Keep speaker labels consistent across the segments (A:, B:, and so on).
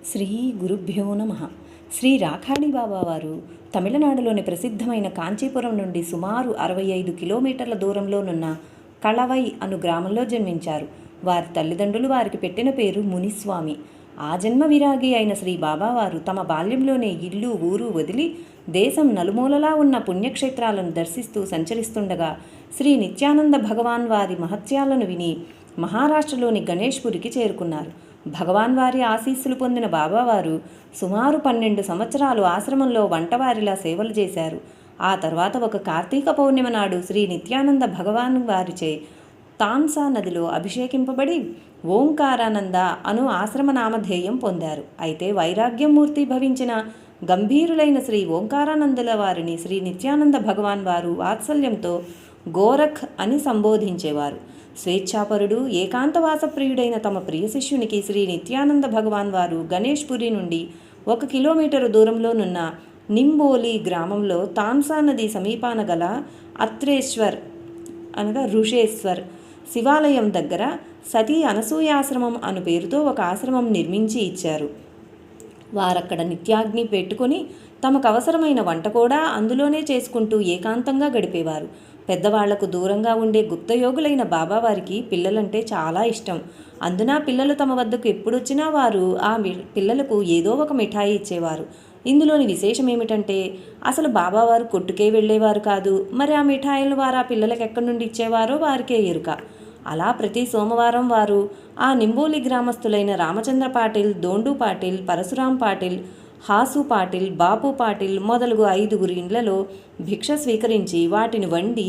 A: శ్రీ గురుభ్యో నమ. శ్రీ రాఖాడి బాబా వారు తమిళనాడులోని ప్రసిద్ధమైన కాంచీపురం నుండి సుమారు 65 కిలోమీటర్ల దూరంలోనున్న కళవై అను గ్రామంలో జన్మించారు. వారి తల్లిదండ్రులు వారికి పెట్టిన పేరు మునిస్వామి. ఆ జన్మ విరాగి అయిన శ్రీ బాబావారు తమ బాల్యంలోనే ఇల్లు ఊరు వదిలి దేశం నలుమూలలా ఉన్న పుణ్యక్షేత్రాలను దర్శిస్తూ సంచరిస్తుండగా శ్రీ నిత్యానంద భగవాన్ వారి మహత్యాలను విని మహారాష్ట్రలోని గణేష్పురికి చేరుకున్నారు. భగవాన్ వారి ఆశీస్సులు పొందిన బాబావారు సుమారు 12 సంవత్సరాలు ఆశ్రమంలో వంటవారిలా సేవలు చేశారు. ఆ తర్వాత ఒక కార్తీక పౌర్ణిమ నాడు శ్రీ నిత్యానంద భగవాన్ వారిచే తాన్సా నదిలో అభిషేకింపబడి ఓంకారానంద అను ఆశ్రమ నామధేయం పొందారు. అయితే వైరాగ్యం మూర్తి భవించిన గంభీరులైన శ్రీ ఓంకారానందుల వారిని శ్రీ నిత్యానంద భగవాన్ వారు వాత్సల్యంతో గోరఖ్ అని సంబోధించేవారు. స్వేచ్ఛాపరుడు ఏకాంతవాసప్రియుడైన తమ ప్రియ శిష్యునికి శ్రీ నిత్యానంద భగవాన్ వారు గణేష్పురి నుండి 1 కిలోమీటరు దూరంలోనున్న నింబోలి గ్రామంలో తాన్సా నది సమీపాన గల అత్రేశ్వర్ అనగా ఋషేశ్వర్ శివాలయం దగ్గర సతీ అనసూయాశ్రమం అను పేరుతో ఒక ఆశ్రమం నిర్మించి ఇచ్చారు. వారక్కడ నిత్యాగ్ని పెట్టుకొని తమకు అవసరమైన వంట కూడా అందులోనే చేసుకుంటూ ఏకాంతంగా గడిపేవారు. పెద్దవాళ్లకు దూరంగా ఉండే గుప్తయోగులైన బాబావారికి పిల్లలంటే చాలా ఇష్టం. అందున పిల్లలు తమ వద్దకు ఎప్పుడొచ్చినా వారు ఆ పిల్లలకు ఏదో ఒక మిఠాయి ఇచ్చేవారు. ఇందులోని విశేషం ఏమిటంటే అసలు బాబావారు కొట్టుకే వెళ్ళేవారు కాదు. మరి ఆ మిఠాయిలు వారు ఆ పిల్లలకు ఎక్కడి నుండి ఇచ్చేవారో వారికే ఎరుక. అలా ప్రతి సోమవారం వారు ఆ నింబోలి గ్రామస్తులైన రామచంద్ర పాటిల్, దోండు పాటిల్, పరశురాం పాటిల్, హాసు పాటిల్, బాపు పాటిల్ మొదలుగు 5 ఇండ్లలో భిక్ష స్వీకరించి వాటిని వండి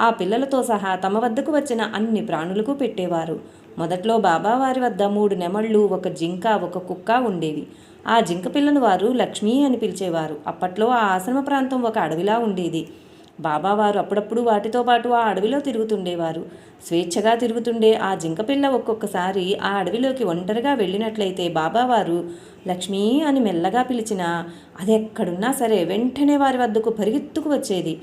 A: ఆ పిల్లలతో సహా తమ వద్దకు వచ్చిన అన్ని ప్రాణులకు పెట్టేవారు. మొదట్లో బాబావారి వద్ద 3 నెమళ్ళు, 1 జింక, 1 కుక్క ఉండేవి. ఆ జింక పిల్లను వారు లక్ష్మీ అని పిలిచేవారు. అప్పట్లో ఆ ఆశ్రమ ప్రాంతం ఒక అడవిలా ఉండేది. బాబావారు అప్పుడప్పుడు వాటితో పాటు ఆ అడవిలో తిరుగుతుండేవారు. స్వేచ్ఛగా తిరుగుతుండే ఆ జింకపిల్ల ఒక్కొక్కసారి ఆ అడవిలోకి ఒంటరిగా వెళ్ళినట్లయితే బాబావారు లక్ష్మీ అని మెల్లగా పిలిచినా అది ఎక్కడున్నా సరే వెంటనే వారి వద్దకు పరిగెత్తుకు వచ్చేది.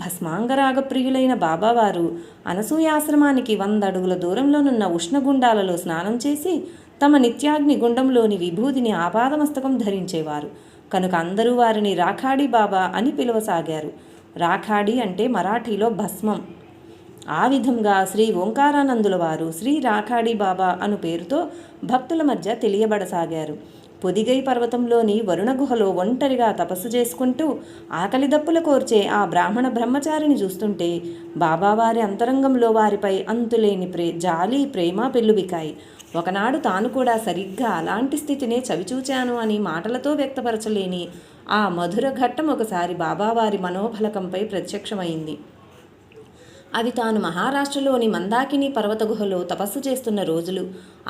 A: భస్మాంగరాగప్రియులైన బాబావారు అనసూయాశ్రమానికి 100 అడుగుల దూరంలోనున్న ఉష్ణగుండాలలో స్నానం చేసి తమ నిత్యాగ్ని గుండంలోని విభూతిని ఆపాదమస్తకం ధరించేవారు. కనుక అందరూ వారిని రాఖాడి బాబా అని పిలువసాగారు. రాఖాడి అంటే మరాఠీలో భస్మం. ఆ విధంగా శ్రీ ఓంకారానందుల వారు శ్రీ రాఖాడి బాబా అను పేరుతో భక్తుల మధ్య తెలియబడసాగారు. పొదిగై పర్వతంలోని వరుణ గుహలో ఒంటరిగా తపస్సు చేసుకుంటూ ఆకలి దప్పుల కోర్చే ఆ బ్రాహ్మణ బ్రహ్మచారిని చూస్తుంటే బాబావారి అంతరంగంలో వారిపై అంతులేని జాలి, ప్రేమ పెళ్ళుబికాయి. ఒకనాడు తాను కూడా సరిగ్గా అలాంటి స్థితినే చవిచూచాను అని మాటలతో వ్యక్తపరచలేని ఆ మధుర ఘట్టం ఒకసారి బాబావారి మనోఫలకంపై ప్రత్యక్షమైంది. అవి తాను మహారాష్ట్రలోని మందాకిని పర్వత గుహలో తపస్సు చేస్తున్న రోజులు.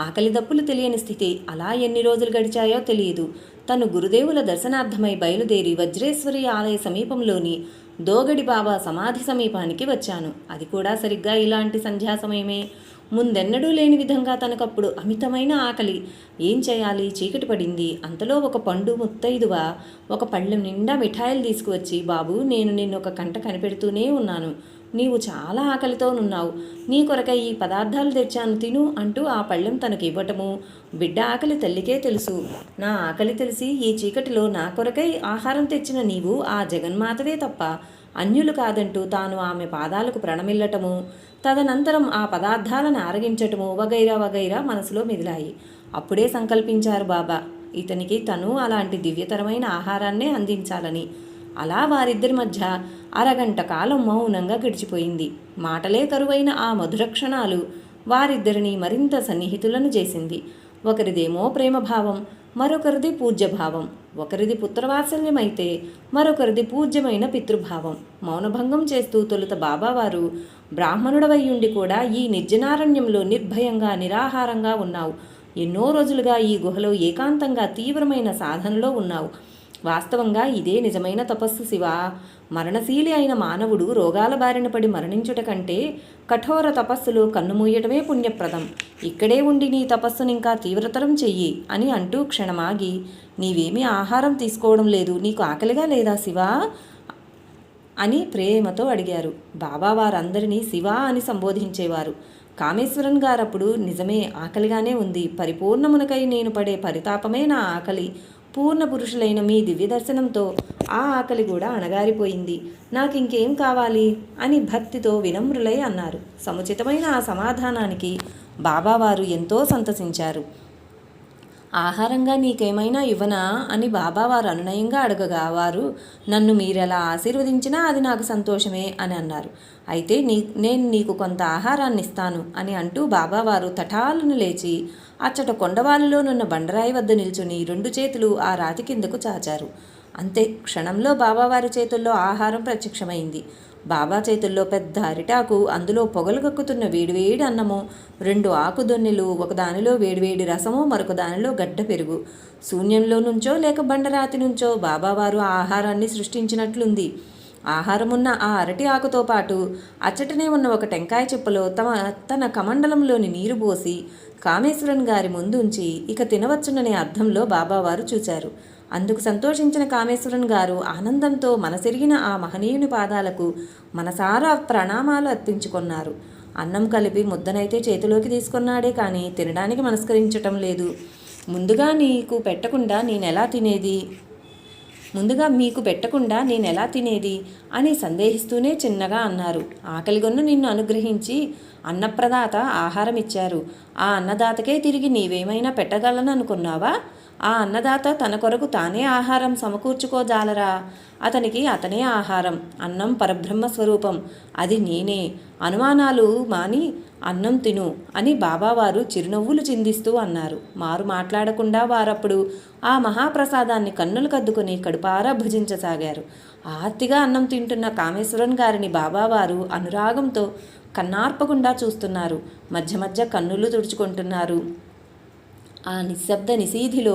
A: ఆకలి దప్పులు తెలియని స్థితి. అలా ఎన్ని రోజులు గడిచాయో తెలియదు. తను గురుదేవుల దర్శనార్థమై బయలుదేరి వజ్రేశ్వరి ఆలయ సమీపంలోని దోగడి బాబా సమాధి సమీపానికి వచ్చాను. అది కూడా సరిగ్గా ఇలాంటి సంధ్యా సమయమే. ముందెన్నడూ లేని విధంగా తనకప్పుడు అమితమైన ఆకలి. ఏం చేయాలి? చీకటి పడింది. అంతలో ఒక పండు ముత్తైదువ ఒక పళ్ళెం నిండా మిఠాయిలు తీసుకువచ్చి, బాబు, నేను నిన్నొక కంట కనిపెడుతూనే ఉన్నాను. నీవు చాలా ఆకలితో ఉన్నావు. నీ కొరకై ఈ పదార్థాలు తెచ్చాను, తిను అంటూ ఆ పళ్ళెం తనకు ఇవ్వటము. బిడ్డ ఆకలి తల్లికే తెలుసు. నా ఆకలి తెలిసి ఈ చీకటిలో నా కొరకై ఆహారం తెచ్చిన నీవు ఆ జగన్మాతవే తప్ప అన్యులు కాదంటూ తాను ఆమె పాదాలకు ప్రణమిల్లటము, తదనంతరం ఆ పదార్థాలను ఆరగించటము వగైరా వగైరా మనసులో మెదిలాయి. అప్పుడే సంకల్పించారు బాబా ఇతనికి తను అలాంటి దివ్యతరమైన ఆహారాన్నే అందించాలని. అలా వారిద్దరి మధ్య అరగంట కాలం మౌనంగా గడిచిపోయింది. మాటలే కరువైన ఆ మధుర క్షణాలు వారిద్దరిని మరింత సన్నిహితులను చేసింది. ఒకరిదేమో ప్రేమభావం, మరొకరిది పూజ్యభావం. ఒకరిది పుత్రవాత్సల్యమైతే మరొకరిది పూజ్యమైన పితృభావం. మౌనభంగం చేస్తూ తొలుత బాబావారు, బ్రాహ్మణుడవయ్యుండి కూడా ఈ నిర్జనారణ్యంలో నిర్భయంగా నిరాహారంగా ఉన్నావు. ఎన్నో రోజులుగా ఈ గుహలో ఏకాంతంగా తీవ్రమైన సాధనలో ఉన్నావు. వాస్తవంగా ఇదే నిజమైన తపస్సు శివా. మరణశీలి అయిన మానవుడు రోగాల బారిన పడి మరణించుట కంటే కఠోర తపస్సులో కన్నుమూయటమే పుణ్యప్రదం. ఇక్కడే ఉండి నీ తపస్సునింకా తీవ్రతరం చెయ్యి అని అంటూ క్షణమాగి, నీవేమీ ఆహారం తీసుకోవడం లేదు, నీకు ఆకలిగా లేదా శివా అని ప్రేమతో అడిగారు. బాబా వారందరినీ శివా అని సంబోధించేవారు. కామేశ్వరన్ గారప్పుడు నిజమే ఆకలిగానే ఉంది, పరిపూర్ణమునకై నేను పడే పరితాపమే నా ఆకలి, పూర్ణ పురుషులైన మీ దివ్య దర్శనంతో ఆ ఆకలి కూడా అణగారిపోయింది, నాకింకేం కావాలి అని భక్తితో వినమ్రులై అన్నారు. సముచితమైన ఆ సమాధానానికి బాబావారు ఎంతో సంతసించారు. ఆహారంగా నీకేమైనా ఇవ్వనా అని బాబావారు అనునయంగా అడగగా వారు, నన్ను మీరెలా ఆశీర్వదించినా అది నాకు సంతోషమే అని అన్నారు. అయితే నేను నీకు కొంత ఆహారాన్ని ఇస్తాను అని అంటూ బాబావారు తటాలను లేచి అచ్చట కొండవాలిలోనున్న బండరాయి వద్ద నిల్చుని 2 చేతులు ఆ రాతి కిందకు చాచారు. అంతే, క్షణంలో బాబావారి చేతుల్లో ఆహారం ప్రత్యక్షమైంది. బాబా చేతుల్లో పెద్ద అరిటాకు, అందులో పొగలు కక్కుతున్న వేడివేడి అన్నము, 2 ఆకుదొన్నెలు, ఒకదానిలో వేడివేడి రసము, మరొక దానిలో గడ్డ పెరుగు. శూన్యంలో నుంచో లేక బండరాతి నుంచో బాబావారు ఆ ఆహారాన్ని సృష్టించినట్లుంది. ఆహారమున్న ఆ అరటి ఆకుతో పాటు అచ్చటనే ఉన్న ఒక టెంకాయ చిప్పలో తన కమండలంలోని నీరు పోసి కామేశ్వరన్ గారి ముందుంచి ఇక తినవచ్చుననే అర్థంలో బాబావారు చూచారు. అందుకు సంతోషించిన కామేశ్వరన్ గారు ఆనందంతో మనసెరిగిన ఆ మహనీయుని పాదాలకు మనసారా ప్రణామాలు అర్పించుకున్నారు. అన్నం కలిపి ముద్దనైతే చేతిలోకి తీసుకున్నాడే కానీ తినడానికి మనస్కరించటం లేదు. ముందుగా మీకు పెట్టకుండా నేనెలా తినేది అని సందేహిస్తూనే చిన్నగా అన్నారు. ఆకలిగొన్న నిన్ను అనుగ్రహించి అన్నప్రదాత ఆహారం ఇచ్చారు. ఆ అన్నదాతకే తిరిగి నీవేమైనా పెట్టగలను అనుకున్నావా? ఆ అన్నదాత తన కొరకు తానే ఆహారం సమకూర్చుకోజాలరా? అతనే ఆహారం. అన్నం పరబ్రహ్మ స్వరూపం, అది నేనే. అనుమానాలు మాని అన్నం తిను అని బాబావారు చిరునవ్వులు చిందిస్తూ అన్నారు. మారు మాట్లాడకుండా వారప్పుడు ఆ మహాప్రసాదాన్ని కన్నులు కద్దుకొని కడుపారా భుజించసాగారు. ఆర్తిగా అన్నం తింటున్న కామేశ్వరన్ గారిని బాబావారు అనురాగంతో కన్నార్పకుండా చూస్తున్నారు. మధ్య మధ్య కన్నులు తుడుచుకుంటున్నారు. ఆ నిశ్శబ్ద నిశీధిలో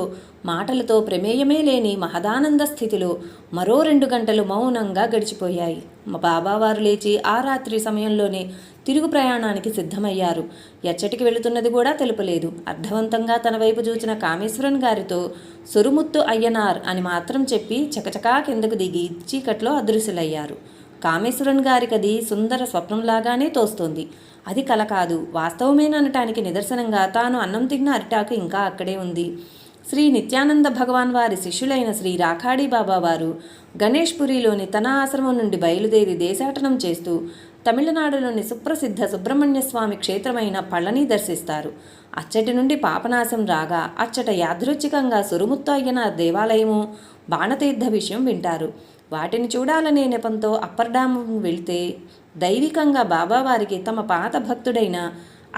A: మాటలతో ప్రమేయమే లేని మహదానంద స్థితిలో మరో 2 గంటలు మౌనంగా గడిచిపోయాయి. బాబావారు లేచి ఆ రాత్రి సమయంలోనే తిరుగు ప్రయాణానికి సిద్ధమయ్యారు. ఎచ్చటికి వెళుతున్నది కూడా తెలుపలేదు. అర్థవంతంగా తన వైపు చూచిన కామేశ్వరన్ గారితో సొరుముత్తు అయ్యనార్ అని మాత్రం చెప్పి చకచకా కిందకు దిగి చీకట్లో అదృశ్యులయ్యారు. కామేశ్వరన్ గారికది సుందర స్వప్నంలాగానే తోస్తోంది. అది కల కాదు, వాస్తవమేననటానికి నిదర్శనంగా తాను అన్నం తిన్న అరిటాకు ఇంకా అక్కడే ఉంది. శ్రీ నిత్యానంద భగవాన్ వారి శిష్యులైన శ్రీ రాఖాడి బాబా వారు గణేష్పురిలోని తన ఆశ్రమం నుండి బయలుదేరి దేశాటనం చేస్తూ తమిళనాడులోని సుప్రసిద్ధ సుబ్రహ్మణ్యస్వామి క్షేత్రమైన పళని దర్శిస్తారు. అచ్చటి నుండి పాపనాశం రాగా అచ్చట యాదృచ్ఛికంగా సురుముత్తు అయ్యనార్ దేవాలయము, బాణతీర్థ విషయం వింటారు. వాటిని చూడాలనే నెపంతో అప్పర్ డ్యామ్ వెళ్తే దైవికంగా బాబావారికి తమ పాత భక్తుడైన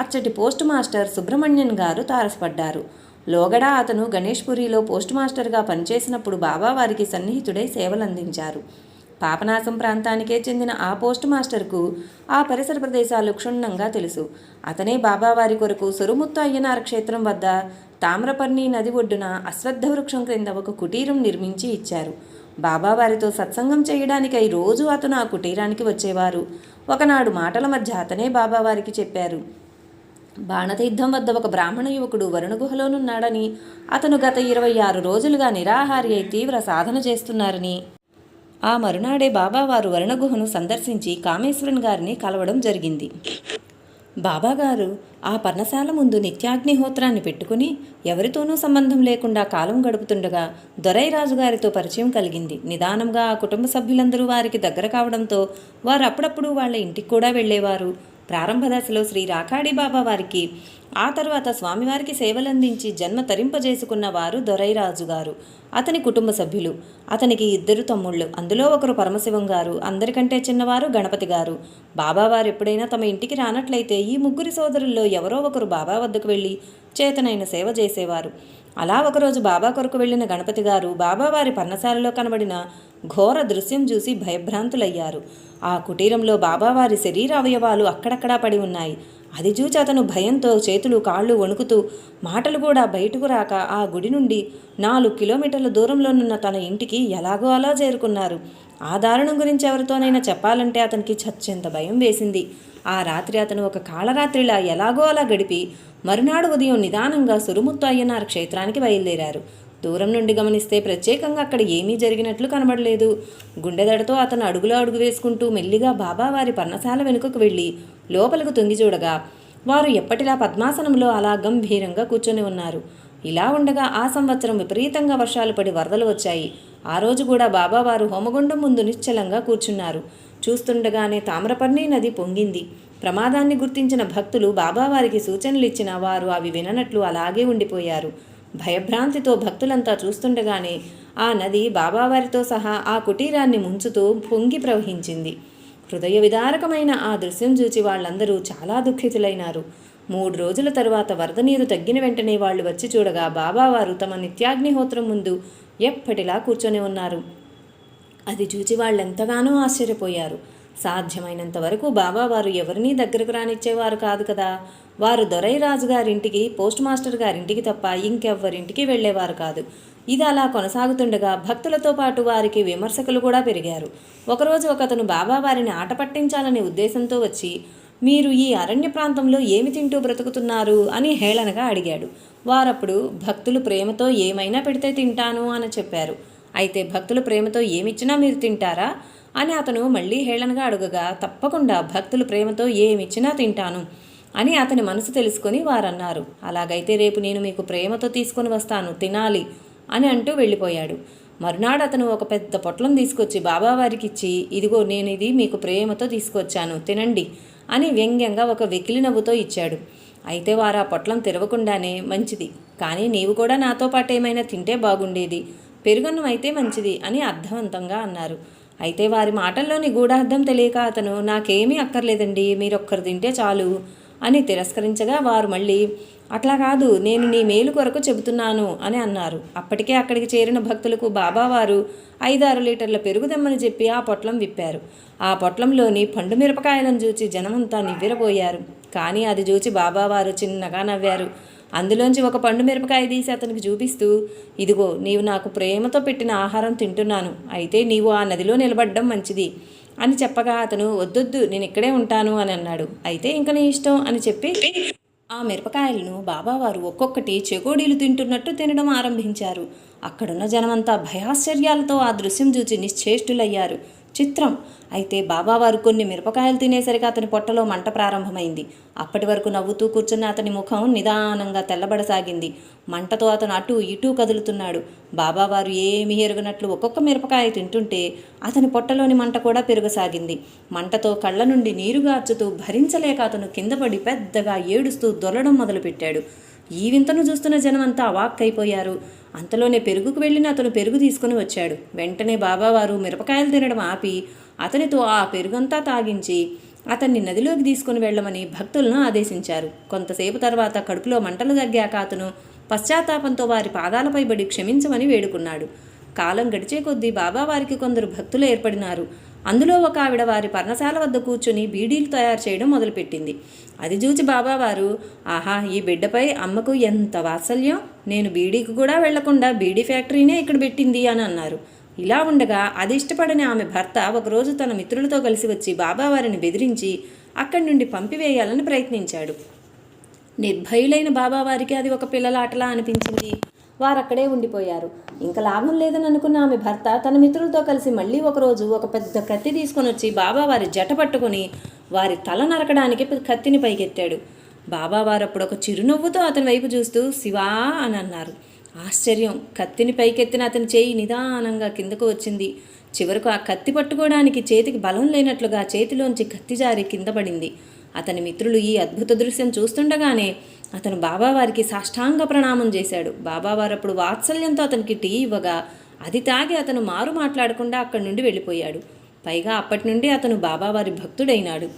A: అచ్చటి పోస్ట్ మాస్టర్ సుబ్రహ్మణ్యన్ గారు తారసపడ్డారు. లోగడ అతను గణేష్పురిలో పోస్ట్ మాస్టర్గా పనిచేసినప్పుడు బాబావారికి సన్నిహితుడై సేవలందించారు. పాపనాశం ప్రాంతానికే చెందిన ఆ పోస్ట్ మాస్టర్కు ఆ పరిసర ప్రదేశాలు క్షుణ్ణంగా తెలుసు. అతనే బాబావారి కొరకు సొరుముత్తు అయ్యనార్ క్షేత్రం వద్ద తామ్రపర్ణి నది ఒడ్డున అశ్వత్థ వృక్షం క్రింద ఒక కుటీరం నిర్మించి ఇచ్చారు. బాబావారితో సత్సంగం చేయడానికై రోజు అతను ఆ కుటీరానికి వచ్చేవారు. ఒకనాడు మాటల మధ్య అతనే బాబావారికి చెప్పారు, బాణతీర్థం వద్ద ఒక బ్రాహ్మణ యువకుడు వరుణ గుహలోనున్నాడని, అతను గత 26 రోజులుగా నిరాహారి అయి తీవ్ర సాధన చేస్తున్నారని. ఆ మరునాడే బాబావారు వరుణ గుహను సందర్శించి కామేశ్వరన్ గారిని కలవడం జరిగింది. బాబాగారు ఆ పర్ణశాల ముందు నిత్యాగ్నిహోత్రాన్ని పెట్టుకుని ఎవరితోనూ సంబంధం లేకుండా కాలం గడుపుతుండగా దొరైరాజు గారితో పరిచయం కలిగింది. నిదానంగా ఆ కుటుంబ సభ్యులందరూ వారికి దగ్గర కావడంతో వారు అప్పుడప్పుడు వాళ్ళ ఇంటికి కూడా వెళ్ళేవారు. ప్రారంభ దశలో శ్రీ రాఖాడి బాబా వారికి, ఆ తర్వాత స్వామివారికి సేవలందించి జన్మ తరింపజేసుకున్న వారు దొరైరాజు గారు, అతని కుటుంబ సభ్యులు. అతనికి 2 తమ్ముళ్ళు, అందులో ఒకరు పరమశివం గారు, అందరికంటే చిన్నవారు గణపతి గారు. బాబావారు ఎప్పుడైనా తమ ఇంటికి రానట్లయితే ఈ 3 సోదరుల్లో ఎవరో ఒకరు బాబా వద్దకు వెళ్ళి చేతనైన సేవ చేసేవారు. అలా ఒకరోజు బాబా కొరకు వెళ్ళిన గణపతి గారు బాబావారి పర్ణశాలలో కనబడిన ఘోర దృశ్యం చూసి భయభ్రాంతులయ్యారు. ఆ కుటీరంలో బాబావారి శరీర అవయవాలు అక్కడక్కడా పడి ఉన్నాయి. అది చూచి అతను భయంతో చేతులు కాళ్ళు వణుకుతూ మాటలు కూడా బయటకు రాక ఆ గుడి నుండి 4 కిలోమీటర్ల దూరంలోనున్న తన ఇంటికి ఎలాగో అలా చేరుకున్నారు. ఆ దారుణం గురించి ఎవరితోనైనా చెప్పాలంటే అతనికి చచ్చెంత భయం వేసింది. ఆ రాత్రి అతను ఒక కాళరాత్రిలా ఎలాగో అలా గడిపి మరునాడు ఉదయం నిదానంగా సురుముత్తు అయ్యనార్ క్షేత్రానికి బయలుదేరారు. దూరం నుండి గమనిస్తే ప్రత్యేకంగా అక్కడ ఏమీ జరిగినట్లు కనబడలేదు. గుండెదడతో అతను అడుగులో అడుగు వేసుకుంటూ మెల్లిగా బాబావారి పర్ణశాల వెనుకకు వెళ్ళి లోపలకు తొంగి చూడగా వారు ఎప్పటిలా పద్మాసనంలో అలా గంభీరంగా కూర్చొని ఉన్నారు. ఇలా ఉండగా ఆ సంవత్సరం విపరీతంగా వర్షాలు పడి వరదలు వచ్చాయి. ఆ రోజు కూడా బాబావారు హోమగుండం ముందు నిశ్చలంగా కూర్చున్నారు. చూస్తుండగానే తామ్రపర్ణి నది పొంగింది. ప్రమాదాన్ని గుర్తించిన భక్తులు బాబావారికి సూచనలు ఇచ్చిన వారు అవి విననట్లు అలాగే ఉండిపోయారు. భయభ్రాంతితో భక్తులంతా చూస్తుండగానే ఆ నది బాబావారితో సహా ఆ కుటీరాన్ని ముంచుతూ పొంగి ప్రవహించింది. హృదయ విదారకమైన ఆ దృశ్యం చూచి వాళ్ళందరూ చాలా దుఃఖితులైనారు. 3 రోజుల తరువాత వరద నీరు తగ్గిన వెంటనే వాళ్ళు వచ్చి చూడగా బాబావారు తమ నిత్యాగ్నిహోత్రం ముందు ఎప్పటిలా కూర్చొని ఉన్నారు. అది చూచి వాళ్ళెంతగానో ఆశ్చర్యపోయారు. సాధ్యమైనంత వరకు బాబావారు ఎవరినీ దగ్గరకు రానిచ్చేవారు కాదు కదా. వారు దొరైరాజు గారింటికి, పోస్ట్ మాస్టర్ గారింటికి తప్ప ఇంకెవ్వరింటికి వెళ్ళేవారు కాదు. ఇది అలా కొనసాగుతుండగా భక్తులతో పాటు వారికి విమర్శకులు కూడా పెరిగారు. ఒకరోజు ఒకతను బాబావారిని ఆట పట్టించాలనే ఉద్దేశంతో వచ్చి, మీరు ఈ అరణ్య ప్రాంతంలో ఏమి తింటూ బ్రతుకుతున్నారు అని హేళనగా అడిగాడు. వారప్పుడు భక్తులు ప్రేమతో ఏమైనా పెడితే తింటాను అని చెప్పారు. అయితే భక్తులు ప్రేమతో ఏమిచ్చినా మీరు తింటారా అని అతను మళ్ళీ హేళనగా అడుగగా, తప్పకుండా భక్తులు ప్రేమతో ఏమిచ్చినా తింటాను అని అతని మనసు తెలుసుకొని వారన్నారు. అలాగైతే రేపు నేను మీకు ప్రేమతో తీసుకొని వస్తాను, తినాలి అని అంటూ వెళ్ళిపోయాడు. మరునాడు అతను ఒక పెద్ద పొట్లం తీసుకొచ్చి బాబావారికి ఇచ్చి, ఇదిగో నేను ఇది మీకు ప్రేమతో తీసుకొచ్చాను, తినండి అని వ్యంగ్యంగా ఒక వెకిలి నవ్వుతో ఇచ్చాడు. అయితే వారు ఆ పొట్లం తెరవకుండానే, మంచిది, కానీ నీవు కూడా నాతో పాటు ఏమైనా తింటే బాగుండేది, పెరుగన్నం అయితే మంచిది అని అర్థవంతంగా అన్నారు. అయితే వారి మాటల్లోని గూఢార్థం తెలియక అతను, నాకేమీ అక్కర్లేదండి, మీరొక్కరు తింటే చాలు అని తిరస్కరించగా వారు మళ్ళీ, అట్లా కాదు, నేను నీ మేలు కొరకు చెబుతున్నాను అని అన్నారు. అప్పటికే అక్కడికి చేరిన భక్తులకు బాబావారు 5-6 లీటర్ల పెరుగు దెమ్మని చెప్పి ఆ పొట్లం విప్పారు. ఆ పొట్లంలోని పండు మిరపకాయలను చూచి జనమంతా నివ్వెరపోయారు. కానీ అది చూచి బాబావారు చిన్నగా నవ్వారు. అందులోంచి ఒక పండు మిరపకాయ తీసి అతనికి చూపిస్తూ, ఇదిగో నీవు నాకు ప్రేమతో పెట్టిన ఆహారం తింటున్నాను, అయితే నీవు ఆ నదిలో నిలబడ్డం మంచిది అని చెప్పగా అతను, వద్దొద్దు, నేను ఇక్కడే ఉంటాను అని అన్నాడు. అయితే ఇంక నీ ఇష్టం అని చెప్పి ఆ మిరపకాయలను బాబావారు ఒక్కొక్కటి చెకోడీలు తింటున్నట్టు తినడం ఆరంభించారు. అక్కడున్న జనమంతా భయాశ్చర్యాలతో ఆ దృశ్యం చూచి నిశ్చేష్టులయ్యారు. చిత్రం. అయితే బాబావారు కొన్ని మిరపకాయలు తినేసరికి అతని పొట్టలో మంట ప్రారంభమైంది. అప్పటి వరకు నవ్వుతూ కూర్చున్న అతని ముఖం నిదానంగా తెల్లబడసాగింది. మంటతో అతను అటూ ఇటూ కదులుతున్నాడు. బాబావారు ఏమీ ఎరుగనట్లు ఒక్కొక్క మిరపకాయ తింటుంటే అతని పొట్టలోని మంట కూడా పెరగసాగింది. మంటతో కళ్ళ నుండి నీరు గార్చుతూ భరించలేక అతను కిందపడి పెద్దగా ఏడుస్తూ దొల్లడం మొదలుపెట్టాడు. ఈ వింతను చూస్తున్న జనమంతా అవాక్కైపోయారు. అంతలోనే పెరుగుకు వెళ్ళిన అతను పెరుగు తీసుకుని వచ్చాడు. వెంటనే బాబావారు మిరపకాయలు తినడం ఆపి అతనితో ఆ పెరుగంతా తాగించి అతన్ని నదిలోకి తీసుకుని వెళ్ళమని భక్తులను ఆదేశించారు. కొంతసేపు తర్వాత కడుపులో మంటలు తగ్గాక అతను పశ్చాత్తాపంతో వారి పాదాలపై పడి క్షమించమని వేడుకున్నాడు. కాలం గడిచే కొద్దీ బాబావారికి కొందరు భక్తులు ఏర్పడినారు. అందులో ఒక ఆవిడ వారి పర్ణశాల వద్ద కూర్చుని బీడీలు తయారు చేయడం మొదలుపెట్టింది. అది చూచి బాబావారు, ఆహా, ఈ బిడ్డపై అమ్మకు ఎంత వాత్సల్యం, నేను బీడీకి కూడా వెళ్లకుండా బీడీ ఫ్యాక్టరీనే ఇక్కడ పెట్టింది అని అన్నారు. ఇలా ఉండగా అది ఇష్టపడని ఆమె భర్త ఒకరోజు తన మిత్రులతో కలిసి వచ్చి బాబావారిని బెదిరించి అక్కడి నుండి పంపివేయాలని ప్రయత్నించాడు. నిర్భయులైన బాబావారికి అది ఒక పిల్లలాటలా అనిపించింది. వారక్కడే ఉండిపోయారు. ఇంకా లాభం లేదని అనుకున్న ఆమె భర్త తన మిత్రులతో కలిసి మళ్ళీ ఒకరోజు ఒక పెద్ద కత్తి తీసుకొని వచ్చి బాబావారి జట పట్టుకుని వారి తల నరకడానికి కత్తిని పైకెత్తాడు. బాబావారు అప్పుడు ఒక చిరునవ్వుతో అతని వైపు చూస్తూ శివా అని అన్నారు. ఆశ్చర్యం. కత్తిని పైకెత్తిన అతని చేయి నిదానంగా కిందకు వచ్చింది. చివరకు ఆ కత్తి పట్టుకోవడానికి చేతికి బలం లేనట్లుగా చేతిలోంచి కత్తి జారి కింద పడింది. అతని మిత్రులు ఈ అద్భుత దృశ్యం చూస్తుండగానే అతను బాబావారికి సాష్టాంగ ప్రణామం చేశాడు. బాబావారు అప్పుడు వాత్సల్యంతో అతనికి టీ ఇవ్వగా అది తాగి అతను మారు మాట్లాడకుండా అక్కడి నుండి వెళ్ళిపోయాడు. పైగా అప్పటి నుండి అతను బాబావారి భక్తుడైనాడు.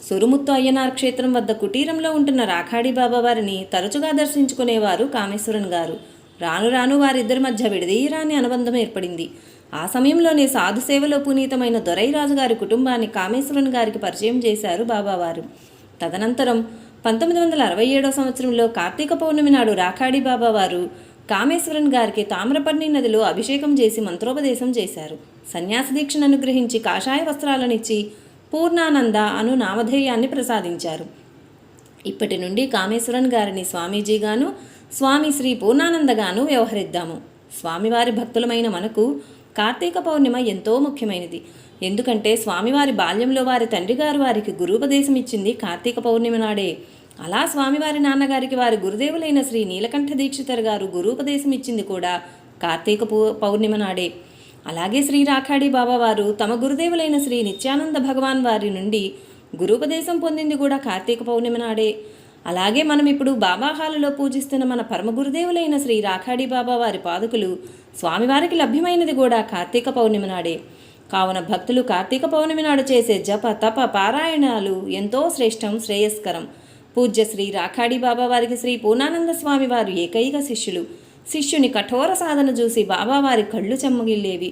A: సురుముత్తు అయ్యనార్ క్షేత్రం వద్ద కుటీరంలో ఉంటున్న రాఖాడి బాబావారిని తరచుగా దర్శించుకునేవారు కామేశ్వరన్ గారు. రాను రాను వారిద్దరి మధ్య విడదీయరాని అనుబంధం ఏర్పడింది. ఆ సమయంలోనే సాధు సేవలో పునీతమైన దొరైరాజు గారి కుటుంబాన్ని కామేశ్వరన్ గారికి పరిచయం చేశారు బాబావారు. తదనంతరం 1967 సంవత్సరంలో కార్తీక పౌర్ణమి నాడు రాఖాడి బాబావారు కామేశ్వరన్ గారికి తామ్రపర్ణి నదిలో అభిషేకం చేసి మంత్రోపదేశం చేశారు. సన్యాస దీక్షను అనుగ్రహించి కాషాయ వస్త్రాలనిచ్చి పూర్ణానంద అను నామధేయాన్ని ప్రసాదించారు. ఇప్పటి నుండి కామేశ్వరన్ గారిని స్వామీజీగాను, స్వామి శ్రీ పూర్ణానందగాను వ్యవహరిద్దాము. స్వామివారి భక్తులమైన మనకు కార్తీక పౌర్ణిమ ఎంతో ముఖ్యమైనది. ఎందుకంటే స్వామివారి బాల్యంలో వారి తండ్రి గారు వారికి గురూపదేశం ఇచ్చింది కార్తీక పౌర్ణిమ నాడే. అలా స్వామివారి నాన్నగారికి వారి గురుదేవులైన శ్రీ నీలకంఠ దీక్షితర్ గారు గురూపదేశం ఇచ్చింది కూడా కార్తీక పౌర్ణిమ నాడే. అలాగే శ్రీ రాఖాడి బాబా వారు తమ గురుదేవులైన శ్రీ నిత్యానంద భగవాన్ వారి నుండి గురూపదేశం పొందింది కూడా కార్తీక పౌర్ణిమ నాడే. అలాగే మనం ఇప్పుడు బాబా హాలులో పూజిస్తున్న మన పరమ గురుదేవులైన శ్రీ రాఖాడి బాబా వారి పాదుకులు స్వామివారికి లభ్యమైనది కూడా కార్తీక పౌర్ణిమ నాడే. కావున భక్తులు కార్తీక పౌర్ణమి నాడు చేసే జప తప పారాయణాలు ఎంతో శ్రేష్టం, శ్రేయస్కరం. పూజ్య శ్రీ రాఖాడి బాబా వారికి శ్రీ పూర్ణానంద స్వామి వారు ఏకైక శిష్యులు. శిష్యుని కఠోర సాధన చూసి బాబావారి కళ్ళు చెమ్మగిల్లేవి.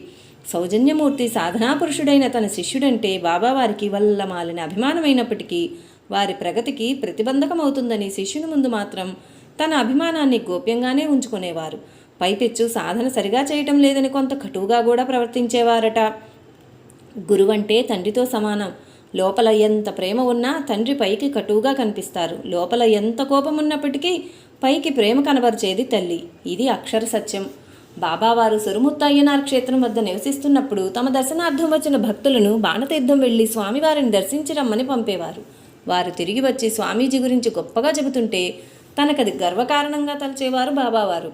A: సౌజన్యమూర్తి సాధనా పురుషుడైన తన శిష్యుడంటే బాబావారికి వల్లమాలిన అభిమానమైనప్పటికీ వారి ప్రగతికి ప్రతిబంధకమవుతుందని శిష్యుని ముందు మాత్రం తన అభిమానాన్ని గోప్యంగానే ఉంచుకునేవారు. పైపెచ్చు సాధన సరిగా చేయటం లేదని కొంత కటువుగా కూడా ప్రవర్తించేవారట. గురువంటే తండ్రితో సమానం. లోపల ఎంత ప్రేమ ఉన్నా తండ్రి పైకి కటువుగా కనిపిస్తారు. లోపల ఎంత కోపం ఉన్నప్పటికీ పైకి ప్రేమ కనబరిచేది తల్లి. ఇది అక్షర సత్యం. బాబావారు సురుముత్తు అయ్యనార్ క్షేత్రం వద్ద నివసిస్తున్నప్పుడు తమ దర్శనార్థం వచ్చిన భక్తులను బాణతీర్థం వెళ్లి స్వామివారిని దర్శించి రమ్మని పంపేవారు. వారు తిరిగి వచ్చి స్వామీజీ గురించి గొప్పగా చెబుతుంటే తనకది గర్వకారణంగా తలచేవారు బాబావారు.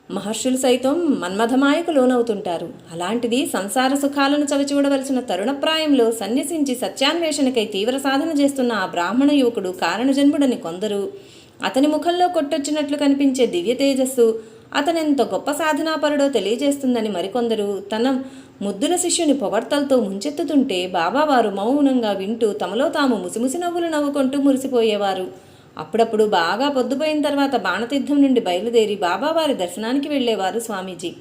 A: మహర్షులు సైతం మన్మథమాయకు లోనవుతుంటారు. అలాంటిది సంసార సుఖాలను చవిచూడవలసిన తరుణప్రాయంలో సన్యసించి సత్యాన్వేషణకై తీవ్ర సాధన చేస్తున్న ఆ బ్రాహ్మణ యువకుడు కారణజన్ముడని కొందరు, అతని ముఖంలో కొట్టొచ్చినట్లు కనిపించే దివ్య తేజస్సు అతనెంత గొప్ప సాధనాపరుడో తెలియజేస్తుందని మరికొందరు తన ముద్దుల శిష్యుని పొగడ్తలతో ముంచెత్తుతుంటే బాబావారు మౌనంగా వింటూ తమలో తాము ముసిముసి నవ్వులు నవ్వుకుంటూ మురిసిపోయేవారు. అప్పుడప్పుడు బాగా పొద్దుపోయిన తర్వాత బాణతీర్థం నుండి బయలుదేరి బాబావారి దర్శనానికి వెళ్ళేవారు స్వామీజీ.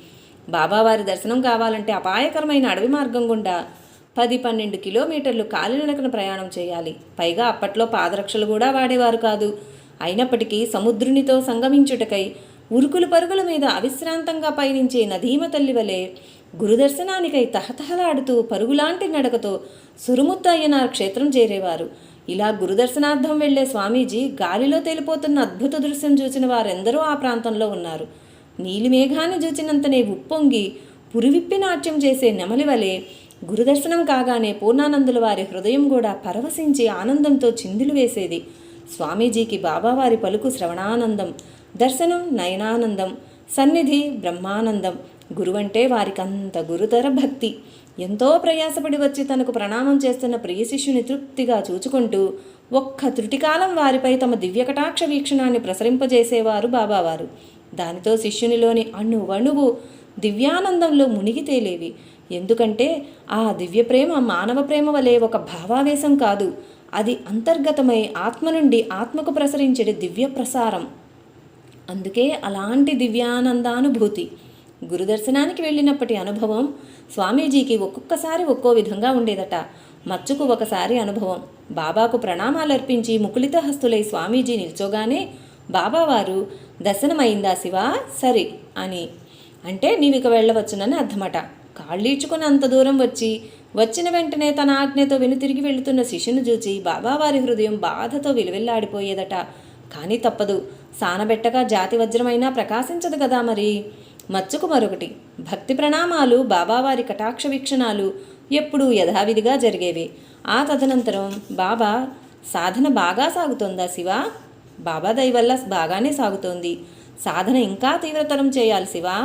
A: బాబావారి దర్శనం కావాలంటే అపాయకరమైన అడవి మార్గం గుండా 10-12 కిలోమీటర్లు కాలినడకన ప్రయాణం చేయాలి. పైగా అప్పట్లో పాదరక్షలు కూడా వాడేవారు కాదు. అయినప్పటికీ సముద్రునితో సంగమించుటకై ఉరుకులు పరుగుల మీద అవిశ్రాంతంగా పయనించే నదీమ తల్లి వలె గురుదర్శనానికై తహతహలాడుతూ పరుగులాంటి నడకతో సురుముత్తు అయ్యనార్ క్షేత్రం చేరేవారు. ఇలా గురుదర్శనార్థం వెళ్లే స్వామీజీ గాలిలో తేలిపోతున్న అద్భుత దృశ్యం చూసిన వారెందరో ఆ ప్రాంతంలో ఉన్నారు. నీలిమేఘాన్ని చూచినంతనే ఉప్పొంగి పురివిప్పి నాట్యం చేసే నెమలి వలె గురుదర్శనం కాగానే పూర్ణానందుల వారి హృదయం కూడా పరవశించి ఆనందంతో చిందులు వేసేది. స్వామీజీకి బాబావారి పలుకు శ్రవణానందం, దర్శనం నయనానందం, సన్నిధి బ్రహ్మానందం. గురువంటే వారికంత గురుతర భక్తి. ఎంతో ప్రయాసపడి వచ్చి తనకు ప్రణామం చేస్తున్న ప్రియ శిష్యుని తృప్తిగా చూచుకుంటూ ఒక్క త్రుటికాలం వారిపై తమ దివ్యకటాక్ష వీక్షణాన్ని ప్రసరింపజేసేవారు బాబావారు. దానితో శిష్యునిలోని అణువణువు దివ్యానందంలో మునిగి తేలేవి. ఎందుకంటే ఆ దివ్య ప్రేమ మానవ ప్రేమ వలె ఒక భావావేశం కాదు, అది అంతర్గతమై ఆత్మ నుండి ఆత్మకు ప్రసరించే దివ్య ప్రసారం. అందుకే అలాంటి దివ్యానందానుభూతి. గురుదర్శనానికి వెళ్ళినప్పటి అనుభవం స్వామీజీకి ఒక్కొక్కసారి ఒక్కో విధంగా ఉండేదట. మచ్చుకు ఒకసారి అనుభవం. బాబాకు ప్రణామాలర్పించి ముకుళిత హస్తులై స్వామీజీ నిల్చోగానే బాబావారు దర్శనమైందా శివా సరి అని అంటే నీవిక వెళ్ళవచ్చునని అర్థమట. కాళ్ళీడ్చుకుని అంత దూరం వచ్చిన వెంటనే తన ఆజ్ఞతో వెనుతిరిగి వెళుతున్న శిష్యును చూచి బాబావారి హృదయం బాధతో విలువెల్లాడిపోయేదట. కానీ తప్పదు, సానబెట్టగా జాతి వజ్రమైనా ప్రకాశించదు కదా మరి. మచ్చుకు మరొకటి, భక్తి ప్రణామాలు బాబావారి కటాక్ష వీక్షణాలు ఎప్పుడూ యథావిధిగా జరిగేవి. ఆ తదనంతరం బాబా సాధన బాగా సాగుతోందా శివా? బాబా దయ వల్ల బాగానే సాగుతోంది. సాధన ఇంకా తీవ్రతరం చేయాలి శివా.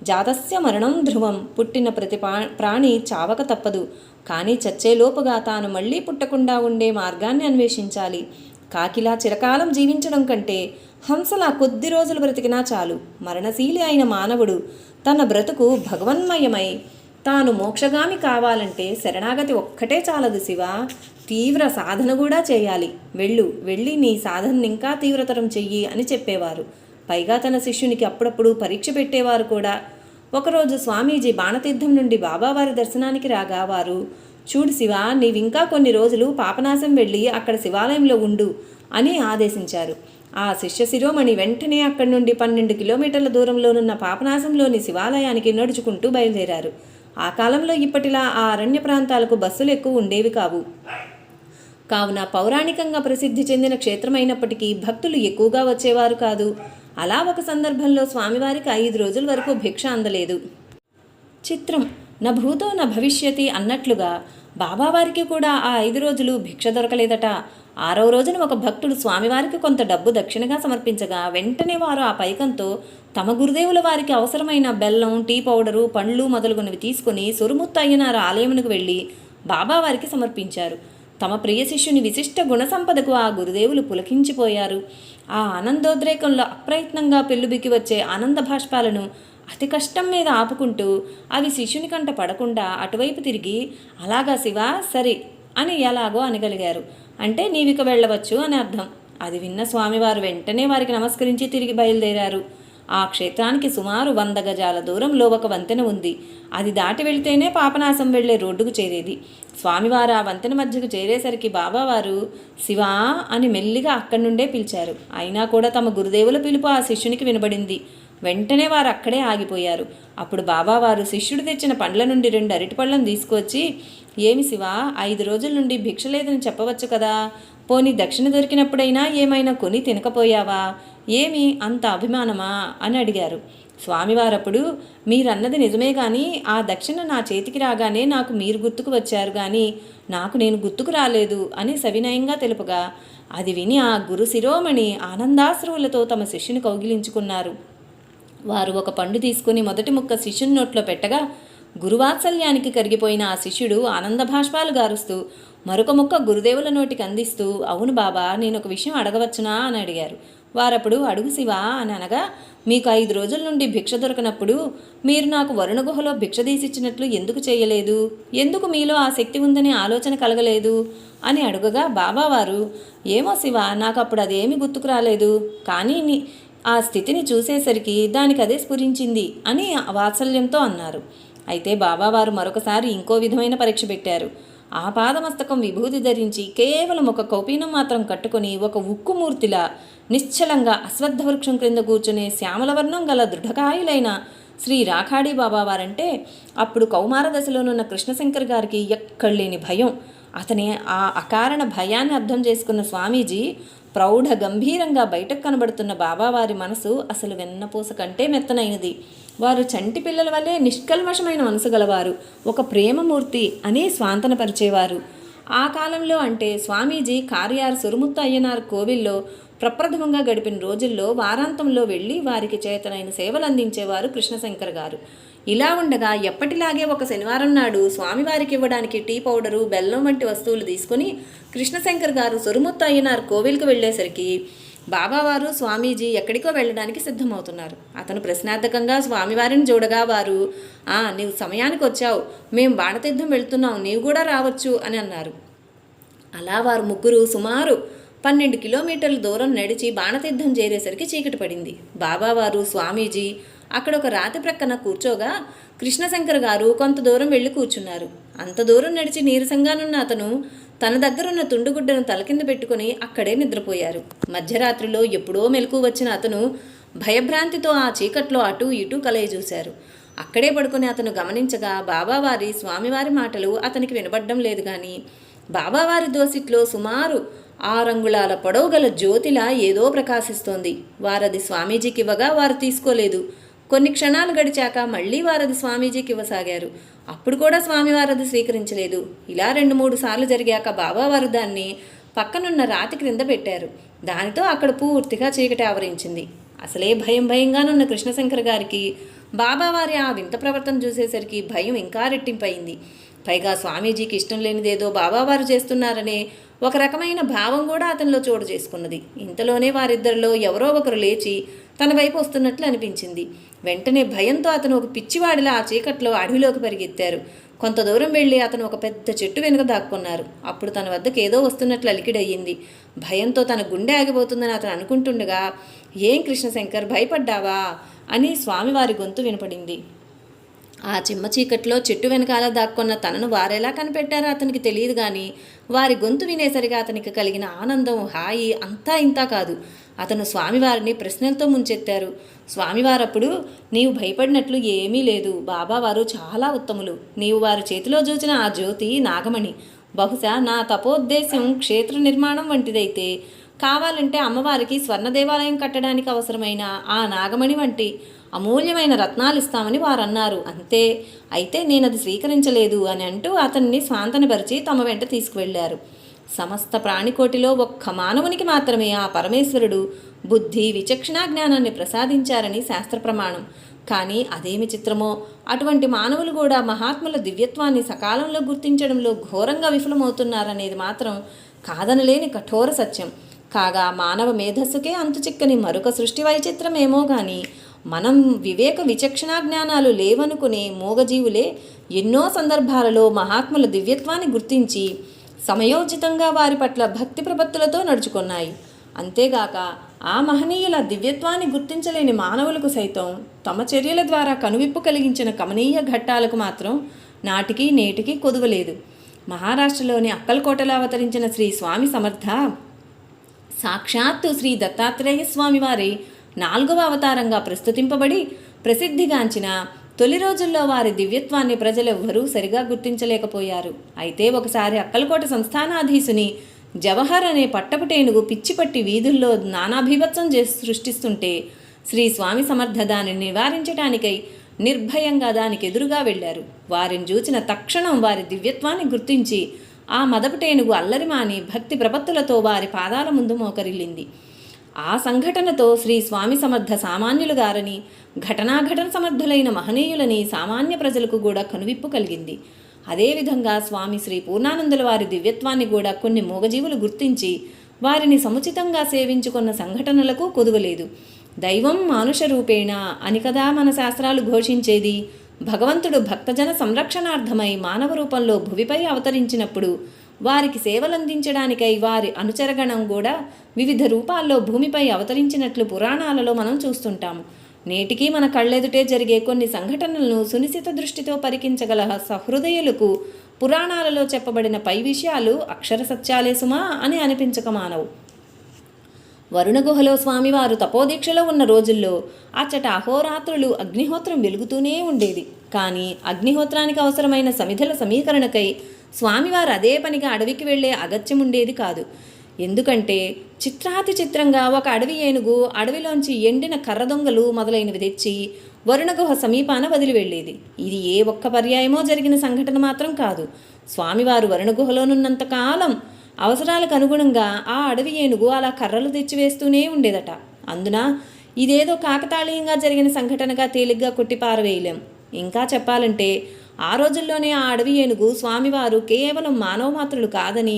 A: జాతస్య మరణం ధ్రువం. పుట్టిన ప్రతి ప్రాణి చావక తప్పదు. కానీ చచ్చేలోపుగా తాను మళ్ళీ పుట్టకుండా ఉండే మార్గాన్ని అన్వేషించాలి. కాకిలా చిరకాలం జీవించడం కంటే హంసలా కొద్ది రోజులు బ్రతికినా చాలు. మరణశీలి అయిన మానవుడు తన బ్రతుకు భగవన్మయమై తాను మోక్షగామి కావాలంటే శరణాగతి ఒక్కటే చాలదు శివా. తీవ్ర సాధన కూడా చేయాలి. వెళ్ళి నీ సాధనని ఇంకా తీవ్రతరం చెయ్యి అని చెప్పేవారు. పైగా తన శిష్యునికి అప్పుడప్పుడు పరీక్ష పెట్టేవారు కూడా. ఒకరోజు స్వామీజీ బాణతీర్థం నుండి బాబావారి దర్శనానికి రాగా వారు, చూడు శివా, నీవింకా కొన్ని రోజులు పాపనాశం వెళ్ళి అక్కడ శివాలయంలో ఉండు అని ఆదేశించారు. ఆ శిష్య శిరోమణి వెంటనే అక్కడి నుండి 12 కిలోమీటర్ల దూరంలోనున్న పాపనాశంలోని శివాలయానికి నడుచుకుంటూ బయలుదేరారు. ఆ కాలంలో ఇప్పటిలా ఆ అరణ్య ప్రాంతాలకు బస్సులు ఎక్కువ ఉండేవి కావు. కావున పౌరాణికంగా ప్రసిద్ధి చెందిన క్షేత్రమైనప్పటికీ భక్తులు ఎక్కువగా వచ్చేవారు కాదు. అలా ఒక సందర్భంలో స్వామివారికి 5 రోజుల వరకు భిక్ష అందలేదు. చిత్రం, నా భూతో నా భవిష్యతి అన్నట్లుగా బాబావారికి కూడా ఆ 5 రోజులు భిక్ష దొరకలేదట. 6వ రోజున ఒక భక్తుడు స్వామివారికి కొంత డబ్బు దక్షిణగా సమర్పించగా వెంటనే వారు ఆ పైకంతో తమ గురుదేవుల వారికి అవసరమైన బెల్లం, టీ పౌడరు, పండ్లు మొదలుగునవి తీసుకుని సొరుముత్తు అయ్యనారు ఆలయమునకు వెళ్ళి బాబావారికి సమర్పించారు. తమ ప్రియ శిష్యుని విశిష్ట గుణసంపదకు ఆ గురుదేవులు పులకించిపోయారు. ఆ ఆనందోద్రేకంలో అప్రయత్నంగా పెళ్ళుబికి వచ్చే ఆనంద భాష్పాలను అతి కష్టం మీద ఆపుకుంటూ అవి శిష్యుని కంట పడకుండా అటువైపు తిరిగి, అలాగా శివ, సరి అని ఎలాగో అనగలిగారు. అంటే నీవిక వెళ్ళవచ్చు అని అర్థం. అది విన్న స్వామివారు వెంటనే వారికి నమస్కరించి తిరిగి బయలుదేరారు. ఆ క్షేత్రానికి సుమారు 100 గజాల దూరంలో ఒక వంతెన ఉంది. అది దాటి వెళ్తేనే పాపనాశం వెళ్లే రోడ్డుకు చేరేది. స్వామివారు ఆ వంతెన మధ్యకు చేరేసరికి బాబావారు శివా అని మెల్లిగా అక్కడి నుండే పిలిచారు. అయినా కూడా తమ గురుదేవుల పిలుపు ఆ శిష్యునికి వినబడింది. వెంటనే వారు అక్కడే ఆగిపోయారు. అప్పుడు బాబావారు శిష్యుడు తెచ్చిన పండ్ల నుండి 2 అరటిపళ్ళను తీసుకొచ్చి, ఏమి శివా, 5 రోజుల నుండి భిక్ష లేదని చెప్పవచ్చు కదా, పోనీ దక్షిణ దొరికినప్పుడైనా ఏమైనా కొని తినకపోయావా, ఏమి అంత అభిమానమా అని అడిగారు. స్వామివారప్పుడు, మీరన్నది నిజమే కానీ ఆ దక్షిణ నా చేతికి రాగానే నాకు మీరు గుర్తుకు వచ్చారు కానీ నాకు నేను గుర్తుకు రాలేదు అని సవినయంగా తెలుపగా, అది విని ఆ గురు శిరోమణి ఆనందాశ్రువులతో తమ శిష్యుని కౌగిలించుకున్నారు. వారు ఒక పండు తీసుకుని మొదటి ముక్క శిష్యుని నోట్లో పెట్టగా గురువాత్సల్యానికి కరిగిపోయిన ఆ శిష్యుడు ఆనంద భాష్పాలు గారుస్తూ మరొక ముక్క గురుదేవుల నోటికి అందిస్తూ, అవును బాబా, నేను ఒక విషయం అడగవచ్చునా అని అడిగారు. వారప్పుడు, అడుగు శివా అని అనగా, మీకు 5 రోజుల నుండి భిక్ష దొరకనప్పుడు మీరు నాకు వరుణ గుహలో భిక్ష తీసిచ్చినట్లు ఎందుకు చేయలేదు, ఎందుకు మీలో ఆ శక్తి ఉందనే ఆలోచన కలగలేదు అని అడుగగా బాబావారు, ఏమో శివ, నాకు అప్పుడు అదేమీ గుర్తుకు రాలేదు, కానీ ఆ స్థితిని చూసేసరికి దానికి అదే స్ఫురించింది అని వాత్సల్యంతో అన్నారు. అయితే బాబావారు మరొకసారి ఇంకో విధమైన పరీక్ష పెట్టారు. ఆ పాదమస్తకం విభూతి ధరించి కేవలం ఒక కౌపీనం మాత్రం కట్టుకొని ఒక ఉక్కుమూర్తిలా నిశ్చలంగా అశ్వత్థ వృక్షం క్రింద కూర్చునే శ్యామలవర్ణం గల దృఢకాయులైన శ్రీ రాఖాడి బాబావారంటే అప్పుడు కౌమార దశలోనున్న కృష్ణశంకర్ గారికి ఎక్కడలేని భయం. అతని ఆ అకారణ భయాన్ని అర్థం చేసుకున్న స్వామీజీ ప్రౌఢ గంభీరంగా బయటకు కనబడుతున్న బాబావారి మనసు అసలు వెన్నపూస కంటే మెత్తనైనది. వారు చంటి పిల్లల వల్లే నిష్కల్మషమైన మనసు గలవారు, ఒక ప్రేమమూర్తి అని స్వాంతనపరిచేవారు. ఆ కాలంలో అంటే స్వామీజీ కార్యార్ సురుముత్తు అయ్యనార్ కోవిల్లో ప్రప్రథమంగా గడిపిన రోజుల్లో వారాంతంలో వెళ్ళి వారికి చేతనైన సేవలు అందించేవారు కృష్ణశంకర్ గారు. ఇలా ఉండగా ఎప్పటిలాగే ఒక శనివారం నాడు స్వామివారికి ఇవ్వడానికి టీ పౌడరు, బెల్లం వంటి వస్తువులు తీసుకుని కృష్ణశంకర్ గారు సురుముత్తు అయ్యనార్ కోవిల్కి వెళ్ళేసరికి బాబావారు స్వామీజీ ఎక్కడికో వెళ్ళడానికి సిద్ధమవుతున్నారు. అతను ప్రశ్నార్థకంగా స్వామివారిని చూడగా వారు, నీవు సమయానికి వచ్చావు, మేం బాణతీర్థం వెళ్తున్నాం, నీవు కూడా రావచ్చు అని అన్నారు. అలా వారు ముగ్గురు సుమారు 12 కిలోమీటర్ల దూరం నడిచి బాణతీర్థం చేరేసరికి చీకటి పడింది. బాబావారు స్వామీజీ అక్కడ ఒక రాతి ప్రక్కన కూర్చోగా కృష్ణశంకర్ గారు కొంత దూరం వెళ్ళి కూర్చున్నారు. అంత దూరం నడిచి నీరసంగానున్న అతను తన దగ్గరున్న తుండుగుడ్డను తల కింద పెట్టుకుని అక్కడే నిద్రపోయారు. మధ్యరాత్రిలో ఎప్పుడో మెలకు వచ్చిన అతను భయభ్రాంతితో ఆ చీకట్లో అటూ ఇటూ కలయి చూశారు. అక్కడే పడుకుని అతను గమనించగా బాబావారి స్వామివారి మాటలు అతనికి వినబడ్డం లేదు కానీ బాబావారి దోసిట్లో సుమారు 6 అంగుళాల పొడవు గల జ్యోతిలా ఏదో ప్రకాశిస్తోంది. వారది స్వామీజీకి ఇవ్వగా వారు తీసుకోలేదు. కొన్ని క్షణాలు గడిచాక మళ్ళీ వారది స్వామీజీకి ఇవ్వసాగారు. అప్పుడు కూడా స్వామివారది స్వీకరించలేదు. ఇలా 2-3 సార్లు జరిగాక బాబావారు దాన్ని పక్కనున్న రాతి క్రింద పెట్టారు. దానితో అక్కడ పూర్తిగా చీకటి ఆవరించింది. అసలే భయంగానున్న కృష్ణశంకర్ గారికి బాబావారి ఆ వింత ప్రవర్తన చూసేసరికి భయం ఇంకా రెట్టింపయింది. పైగా స్వామీజీకి ఇష్టం లేనిదేదో బాబావారు చేస్తున్నారనే ఒక రకమైన భావం కూడా అతనిలో చోటు చేసుకున్నది. ఇంతలోనే వారిద్దరిలో ఎవరో ఒకరు లేచి తన వైపు వస్తున్నట్లు అనిపించింది. వెంటనే భయంతో అతను ఒక పిచ్చివాడిలా ఆ చీకట్లో అడవిలోకి పరిగెత్తారు. కొంత దూరం వెళ్ళి అతను ఒక పెద్ద చెట్టు వెనుక దాక్కున్నారు. అప్పుడు తన వద్దకు ఏదో వస్తున్నట్లు అలికిడయ్యింది. భయంతో తన గుండె ఆగిపోతుందని అతను అనుకుంటుండగా, ఏం కృష్ణశంకర్, భయపడ్డావా అని స్వామివారి గొంతు వినపడింది. ఆ చిమ్మ చీకట్లో చెట్టు వెనకాల దాక్కున్న తనను వారెలా కనిపెట్టారో అతనికి తెలియదు కానీ వారి గొంతు వినేసరిగా అతనికి కలిగిన ఆనందం, హాయి అంతా ఇంతా కాదు. అతను స్వామివారిని ప్రశ్నలతో ముంచెత్తారు. స్వామివారప్పుడు, నీవు భయపడినట్లు ఏమీ లేదు, బాబావారు చాలా ఉత్తములు, నీవు వారి చేతిలో చూచిన ఆ జ్యోతి నాగమణి, బహుశా నా తపోద్దేశం క్షేత్ర నిర్మాణం వంటిదైతే కావాలంటే అమ్మవారికి స్వర్ణ దేవాలయం కట్టడానికి అవసరమైన ఆ నాగమణి వంటి అమూల్యమైన రత్నాలు ఇస్తామని వారు అన్నారు, అంతే. అయితే నేనది స్వీకరించలేదు అని అంటూ అతన్ని స్వాంతనపరిచి తమ వెంట తీసుకువెళ్లారు. సమస్త ప్రాణికోటిలో ఒక్క మానవునికి మాత్రమే ఆ పరమేశ్వరుడు బుద్ధి విచక్షణా జ్ఞానాన్ని ప్రసాదించారని శాస్త్ర ప్రమాణం. కానీ అదేమి చిత్రమో, అటువంటి మానవులు కూడా మహాత్ముల దివ్యత్వాన్ని సకాలంలో గుర్తించడంలో ఘోరంగా విఫలమవుతున్నారనేది మాత్రం కాదనలేని కఠోర సత్యం. కాగా మానవ మేధస్సుకే అంతుచిక్కని మరొక సృష్టి వైచిత్రమేమో గాని మనం వివేక విచక్షణా జ్ఞానాలు లేవనుకునే మూగజీవులే ఎన్నో సందర్భాలలో మహాత్ముల దివ్యత్వాన్ని గుర్తించి సమయోచితంగా వారి పట్ల భక్తి ప్రపత్తులతో నడుచుకున్నాయి. అంతేగాక ఆ మహనీయుల దివ్యత్వాన్ని గుర్తించలేని మానవులకు సైతం తమ చర్యల ద్వారా కనువిప్పు కలిగించిన కమనీయ ఘట్టాలకు మాత్రం నాటికి నేటికి కొదువలేదు. మహారాష్ట్రలోని అక్కల్కోటలో అవతరించిన శ్రీ స్వామి సమర్థ సాక్షాత్తు శ్రీ దత్తాత్రేయ స్వామి వారి 4వ అవతారంగా ప్రస్తుతింపబడి ప్రసిద్ధిగాంచిన తొలి రోజుల్లో వారి దివ్యత్వాన్ని ప్రజలెవ్వరూ సరిగా గుర్తించలేకపోయారు. అయితే ఒకసారి అక్కల్కోట సంస్థానాధీశుని జవహర్ అనే పట్టపుటేనుగు పిచ్చిపట్టి వీధుల్లో నానాభీభత్సం చేసి సృష్టిస్తుంటే శ్రీ స్వామి సమర్థ దానిని నివారించటానికై నిర్భయంగా దానికి ఎదురుగా వెళ్లారు. వారిని చూచిన తక్షణం వారి దివ్యత్వాన్ని గుర్తించి ఆ మదపుటేనుగు అల్లరిమాని భక్తి ప్రపత్తులతో వారి పాదాల ముందు మోకరిల్లింది. ఆ సంఘటనతో శ్రీ స్వామి సమర్థ సామాన్యులు గారని, ఘటనాఘటన సమర్థులైన మహనీయులని సామాన్య ప్రజలకు కూడా కనువిప్పు కలిగింది. అదేవిధంగా స్వామి శ్రీ పూర్ణానందుల వారి దివ్యత్వాన్ని కూడా కొన్ని మూగజీవులు గుర్తించి వారిని సముచితంగా సేవించుకున్న సంఘటనలకు కొదువలేదు. దైవం మానుష రూపేణ అని కదా మన శాస్త్రాలు ఘోషించేది. భగవంతుడు భక్తజన సంరక్షణార్థమై మానవ రూపంలో భువిపై అవతరించినప్పుడు వారికి సేవలందించడానికై వారి అనుచరగణం కూడా వివిధ రూపాల్లో భూమిపై అవతరించినట్లు పురాణాలలో మనం చూస్తుంటాము. నేటికీ మన కళ్ళెదుటే జరిగే కొన్ని సంఘటనలను సునిశిత దృష్టితో పరికించగల సహృదయులకు పురాణాలలో చెప్పబడిన పై విషయాలు అక్షర సత్యాలే సుమా అని అనిపించక మానవు. వరుణగుహలో స్వామివారు తపోదీక్షలో ఉన్న రోజుల్లో అచ్చట అహోరాత్రులు అగ్నిహోత్రం వెలుగుతూనే ఉండేది. కానీ అగ్నిహోత్రానికి అవసరమైన సమిధల సమీకరణకై స్వామివారు అదే పనిగా అడవికి వెళ్లే అగత్యం ఉండేది కాదు. ఎందుకంటే చిత్రాతి చిత్రంగా ఒక అడవి ఏనుగు అడవిలోంచి ఎండిన కర్రదొంగలు మొదలైనవి తెచ్చి వరుణగుహ సమీపాన వదిలి వెళ్ళేది. ఇది ఏ ఒక్క పర్యాయమో జరిగిన సంఘటన మాత్రం కాదు. స్వామివారు వరుణగుహలోనున్నంతకాలం అవసరాలకు అనుగుణంగా ఆ అడవి ఏనుగు అలా కర్రలు తెచ్చివేస్తూనే ఉండేదట. అందున ఇదేదో కాకతాళీయంగా జరిగిన సంఘటనగా తేలిగ్గా కొట్టిపారవేయలేం. ఇంకా చెప్పాలంటే ఆ రోజుల్లోనే ఆ అడవి ఏనుగు స్వామివారు కేవలం మానవమాత్రులు కాదని,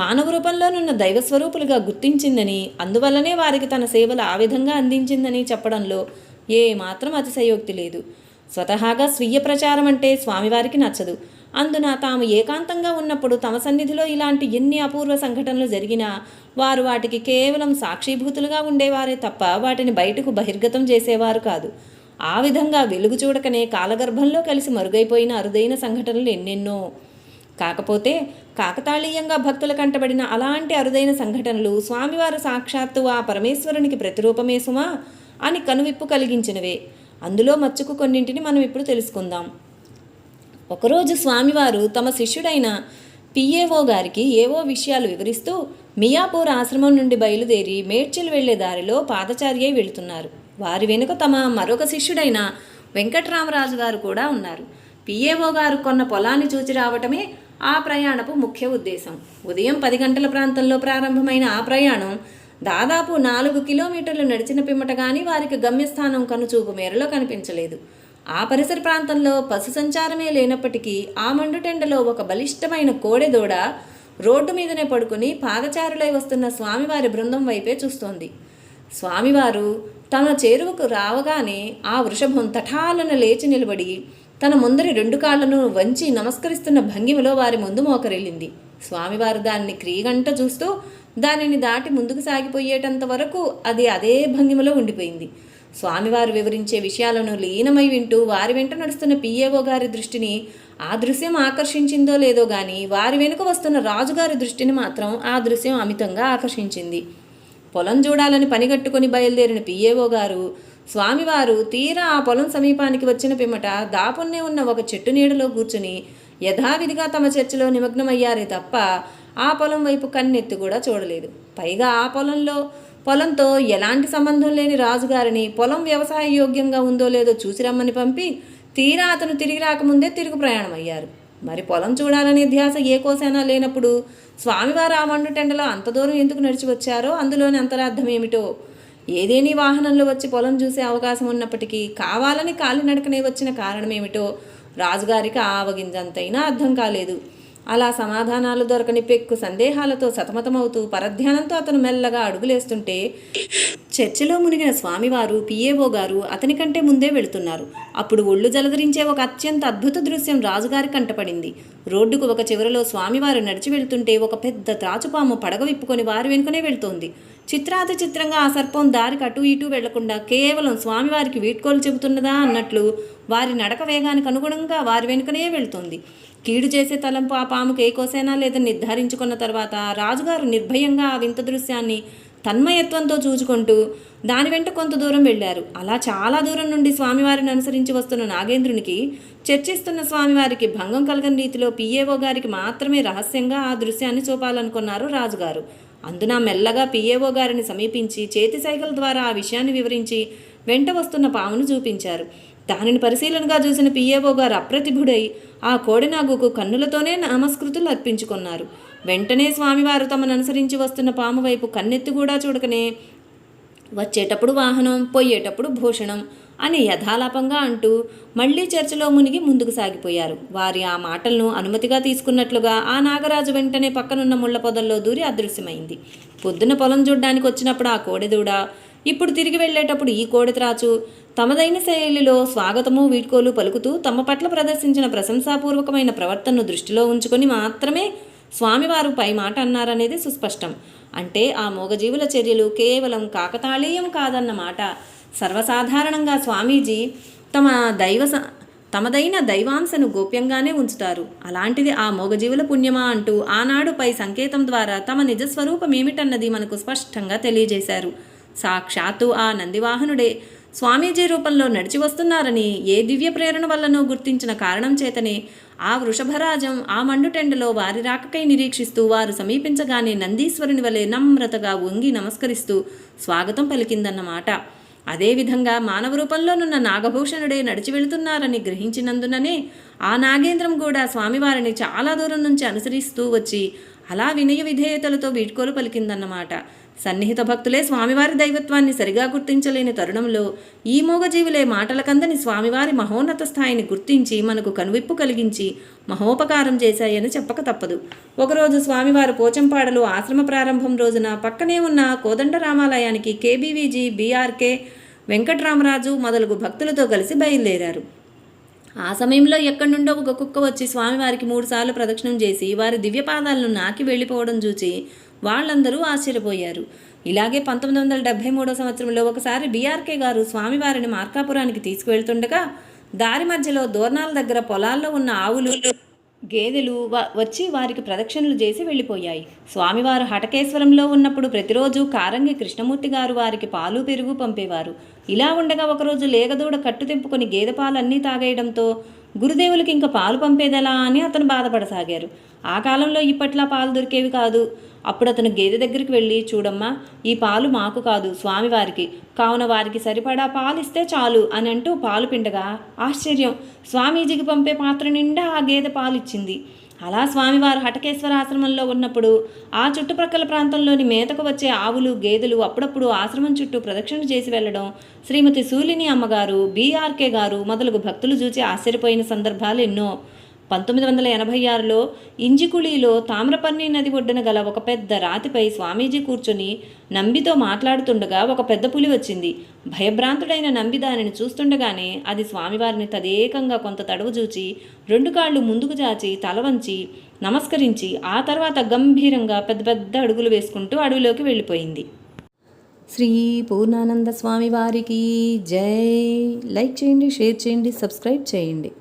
A: మానవ రూపంలోనున్న దైవస్వరూపులుగా గుర్తించిందని, అందువల్లనే వారికి తన సేవలు ఆ విధంగా అందించిందని చెప్పడంలో ఏమాత్రం అతిశయోక్తి లేదు. స్వతహాగా స్వీయ ప్రచారం అంటే స్వామివారికి నచ్చదు. అందున తాము ఏకాంతంగా ఉన్నప్పుడు తమ సన్నిధిలో ఇలాంటి ఎన్ని అపూర్వ సంఘటనలు జరిగినా వారు వాటికి కేవలం సాక్షిభూతులుగా ఉండేవారే తప్ప వాటిని బయటకు బహిర్గతం చేసేవారు కాదు. ఆ విధంగా వెలుగు చూడకనే కాలగర్భంలో కలిసి మరుగైపోయిన అరుదైన సంఘటనలు ఎన్నెన్నో. కాకపోతే కాకతాళీయంగా భక్తుల కంటబడిన అలాంటి అరుదైన సంఘటనలు స్వామివారు సాక్షాత్తు ఆ పరమేశ్వరునికి ప్రతిరూపమే సుమా అని కనువిప్పు కలిగించినవే. అందులో మచ్చుకు కొన్నింటిని మనం ఇప్పుడు తెలుసుకుందాం. ఒకరోజు స్వామివారు తమ శిష్యుడైన పిఏఓ గారికి ఏవో విషయాలు వివరిస్తూ మియాపూర్ ఆశ్రమం నుండి బయలుదేరి మేడ్చిల్ వెళ్లే దారిలో పాదచారి అయి వెళుతున్నారు. వారి వెనుక తమ మరొక శిష్యుడైన వెంకట్రామరాజు గారు కూడా ఉన్నారు. పిఏఓ గారు కొన్న పొలాన్ని చూచి రావటమే ఆ ప్రయాణపు ముఖ్య ఉద్దేశం. ఉదయం 10 గంటల ప్రాంతంలో ప్రారంభమైన ఆ ప్రయాణం దాదాపు 4 కిలోమీటర్లు నడిచిన పిమ్మట కానీ వారికి గమ్యస్థానం కనుచూపు మేరలో కనిపించలేదు. ఆ పరిసర ప్రాంతంలో పశు సంచారమే లేనప్పటికీ ఆ మండుటెండలో ఒక బలిష్టమైన కోడెదూడ రోడ్డు మీదనే పడుకుని పాదచారులై వస్తున్న స్వామివారి బృందం వైపే చూస్తోంది. స్వామివారు తన చేరువకు రావగానే ఆ వృషభం తఠాలను లేచి నిలబడి తన ముందరి 2 కాళ్లను వంచి నమస్కరిస్తున్న భంగిమలో వారి ముందు మోకరిల్లింది. స్వామివారు దాన్ని క్రీగంట చూస్తూ దానిని దాటి ముందుకు సాగిపోయేటంత వరకు అది అదే భంగిమలో ఉండిపోయింది. స్వామివారు వివరించే విషయాలను లీనమై వింటూ వారి వెంట నడుస్తున్న పిఏఓ గారి దృష్టిని ఆ దృశ్యం ఆకర్షించిందో లేదో గాని వారి వెనుక వస్తున్న రాజుగారి దృష్టిని మాత్రం ఆ దృశ్యం అమితంగా ఆకర్షించింది. పొలం చూడాలని పనిగట్టుకుని బయలుదేరిన పిఏఓ గారు స్వామివారు తీరా ఆ పొలం సమీపానికి వచ్చిన పిమ్మట దాపున్నే ఉన్న ఒక చెట్టు నీడలో కూర్చుని యథావిధిగా తమ చర్చలో నిమగ్నమయ్యారే తప్ప ఆ పొలం వైపు కన్నెత్తి కూడా చూడలేదు. పైగా ఆ పొలంతో ఎలాంటి సంబంధం లేని రాజుగారిని పొలం వ్యవసాయ యోగ్యంగా ఉందో లేదో చూసి రమ్మని పంపి తీరా అతను తిరిగి రాకముందే తిరుగు ప్రయాణమయ్యారు. మరి పొలం చూడాలనే ధ్యాస ఏ కోసైనా లేనప్పుడు స్వామివారు ఆ మండుటెండలో అంత దూరం ఎందుకు నడిచి వచ్చారో అందులోని అంతరార్థం ఏమిటో. ఏదేని వాహనంలో వచ్చి పొలం చూసే అవకాశం ఉన్నప్పటికీ కావాలని కాలినడకనే వచ్చిన కారణమేమిటో రాజుగారికి ఆవగింజంతైనా అర్థం కాలేదు. అలా సమాధానాలు దొరకని పెక్కు సందేహాలతో సతమతమవుతూ పరధ్యానంతో అతను మెల్లగా అడుగులేస్తుంటే చర్చిలో మునిగిన స్వామివారు పిఏఓ గారు అతని కంటే ముందే వెళుతున్నారు. అప్పుడు ఒళ్ళు జలదరించే ఒక అత్యంత అద్భుత దృశ్యం రాజుగారి కంటపడింది. రోడ్డుకు ఒక చివరలో స్వామివారు నడిచి వెళుతుంటే ఒక పెద్ద త్రాచుపాము పడగ విప్పుకొని వారి వెనుకనే వెళుతోంది. చిత్రాతి చిత్రంగా ఆ సర్పం దారికి అటు ఇటు వెళ్లకుండా కేవలం స్వామివారికి వీడ్కోలు చెబుతున్నదా అన్నట్లు వారి నడక వేగానికి అనుగుణంగా వారి వెనుకనే వెళుతుంది. కీడు చేసే తలంపు ఆ పాముకు ఏ కోసైనా లేదని నిర్ధారించుకున్న తర్వాత రాజుగారు నిర్భయంగా ఆ వింత దృశ్యాన్ని తన్మయత్వంతో చూచుకుంటూ దాని వెంట కొంత దూరం వెళ్ళారు. అలా చాలా దూరం నుండి స్వామివారిని అనుసరించి వస్తున్న నాగేంద్రునికి చర్చిస్తున్న స్వామివారికి భంగం కలగని రీతిలో పిఏఓ గారికి మాత్రమే రహస్యంగా ఆ దృశ్యాన్ని చూపాలనుకున్నారు రాజుగారు. అందున మెల్లగా పిఏఓ గారిని సమీపించి చేతి సైగల ద్వారా ఆ విషయాన్ని వివరించి వెంట వస్తున్న పామును చూపించారు. దానిని పరిశీలనగా చూసిన పిఏఓ గారు అప్రతిభుడై ఆ కోడినాగుకు కన్నులతోనే నమస్కృతులు అర్పించుకున్నారు. వెంటనే స్వామివారు తమను అనుసరించి వస్తున్న పాము వైపు కన్నెత్తి కూడా చూడకనే వచ్చేటప్పుడు వాహనం, పోయేటప్పుడు భూషణం అని యథాలాపంగా అంటూ మళ్లీ చర్చలో మునిగి ముందుకు సాగిపోయారు. వారి ఆ మాటలను అనుమతిగా తీసుకున్నట్లుగా ఆ నాగరాజు వెంటనే పక్కనున్న ముళ్ల పొదల్లో దూరి అదృశ్యమైంది. పొద్దున పొలం చూడ్డానికి వచ్చినప్పుడు ఆ కోడెదూడ, ఇప్పుడు తిరిగి వెళ్లేటప్పుడు ఈ కోడెత్రాచు తమదైన శైలిలో స్వాగతము వీడ్కోలు పలుకుతూ తమ పట్ల ప్రదర్శించిన ప్రశంసాపూర్వకమైన ప్రవర్తనను దృష్టిలో ఉంచుకొని మాత్రమే స్వామివారు పై మాట అన్నారనేది సుస్పష్టం. అంటే ఆ మూగజీవుల చర్యలు కేవలం కాకతాళీయం కాదన్నమాట. సర్వసాధారణంగా స్వామీజీ తమదైన దైవాంశను గోప్యంగానే ఉంచుతారు. అలాంటిది ఆ మూగజీవుల పుణ్యమా అంటూ ఆనాడు పై సంకేతం ద్వారా తమ నిజస్వరూపమేమిటన్నది మనకు స్పష్టంగా తెలియజేశారు. సాక్షాత్తు ఆ నందివాహనుడే స్వామీజీ రూపంలో నడిచి వస్తున్నారని ఏ దివ్య ప్రేరణ వల్లనో గుర్తించిన కారణం చేతనే ఆ వృషభరాజం ఆ మండుటెండలో వారి రాకకై నిరీక్షిస్తూ వారు సమీపించగానే నందీశ్వరుని వలె నమ్రతగా వంగి నమస్కరిస్తూ స్వాగతం పలికిందన్నమాట. అదేవిధంగా మానవ రూపంలోనున్న నాగభూషణుడే నడిచి వెళుతున్నారని గ్రహించినందుననే ఆ నాగేంద్రం కూడా స్వామివారిని చాలా దూరం నుంచి అనుసరిస్తూ వచ్చి అలా వినయ విధేయతలతో వీడ్కోలు పలికిందన్నమాట. సన్నిహిత భక్తులే స్వామివారి దైవత్వాన్ని సరిగా గుర్తించలేని తరుణంలో ఈ మూగజీవులే మాటలకందని స్వామివారి మహోన్నత స్థాయిని గుర్తించి మనకు కనువిప్పు కలిగించి మహోపకారం చేశాయని చెప్పక తప్పదు. ఒకరోజు స్వామివారు పోచంపాడలో ఆశ్రమ ప్రారంభం రోజున పక్కనే ఉన్న కోదండరామాలయానికి కేబీవీజీ, బీఆర్కే, వెంకట్రామరాజు మొదలగు భక్తులతో కలిసి బయలుదేరారు. ఆ సమయంలో ఎక్కడి నుండో ఒక కుక్క వచ్చి స్వామివారికి 3 సార్లు ప్రదక్షిణం చేసి వారి దివ్యపాదాలను నాకి వెళ్ళిపోవడం చూచి వాళ్ళందరూ ఆశ్చర్యపోయారు. ఇలాగే 1973 సంవత్సరంలో ఒకసారి బీఆర్కే గారు స్వామివారిని మార్కాపురానికి తీసుకువెళ్తుండగా దారి మధ్యలో దోర్నాల దగ్గర పొలాల్లో ఉన్న ఆవులు, గేదెలు వచ్చి వారికి ప్రదక్షిణలు చేసి వెళ్ళిపోయాయి. స్వామివారు హటకేశ్వరంలో ఉన్నప్పుడు ప్రతిరోజు కారంగి కృష్ణమూర్తి గారు వారికి పాలు పెరుగు పంపేవారు. ఇలా ఉండగా ఒకరోజు లేగదూడ కట్టు తెంపుకొని గేదె పాలన్నీ తాగేయడంతో గురుదేవులకి ఇంకా పాలు పంపేదెలా అని అతను బాధపడసాగారు. ఆ కాలంలో ఇప్పట్లా పాలు దొరికేవి కాదు. అప్పుడు అతను గేదె దగ్గరికి వెళ్ళి, చూడమ్మా, ఈ పాలు మాకు కాదు స్వామివారికి, కావున వారికి సరిపడా పాలు ఇస్తే చాలు అని అంటూ పాలు పిండగా ఆశ్చర్యం, స్వామీజీకి పంపే పాత్ర నిండా ఆ గేదె పాలు ఇచ్చింది. అలా స్వామివారు హటకేశ్వర ఆశ్రమంలో ఉన్నప్పుడు ఆ చుట్టుప్రక్కల ప్రాంతంలోని మేతకు వచ్చే ఆవులు, గేదెలు అప్పుడప్పుడు ఆశ్రమం చుట్టూ ప్రదక్షిణ చేసి వెళ్లడం శ్రీమతి శూలిని అమ్మగారు, బీఆర్కే గారు మొదలగు భక్తులు చూచి ఆశ్చర్యపోయిన సందర్భాలు ఎన్నో. 1986లో ఇంజికుళిలో తామ్రపర్ణి నది ఒడ్డున గల ఒక పెద్ద రాతిపై స్వామీజీ కూర్చొని నంబితో మాట్లాడుతుండగా ఒక పెద్ద పులి వచ్చింది. భయభ్రాంతుడైన నంబి దానిని చూస్తుండగానే అది స్వామివారిని తదేకంగా కొంత తడవు చూచి 2 కాళ్ళు ముందుకు చాచి తల వంచి నమస్కరించి ఆ తర్వాత గంభీరంగా పెద్ద పెద్ద అడుగులు వేసుకుంటూ అడవిలోకి వెళ్ళిపోయింది. శ్రీ పూర్ణానంద స్వామి వారికి జై. లైక్ చేయండి, షేర్ చేయండి, సబ్స్క్రైబ్ చేయండి.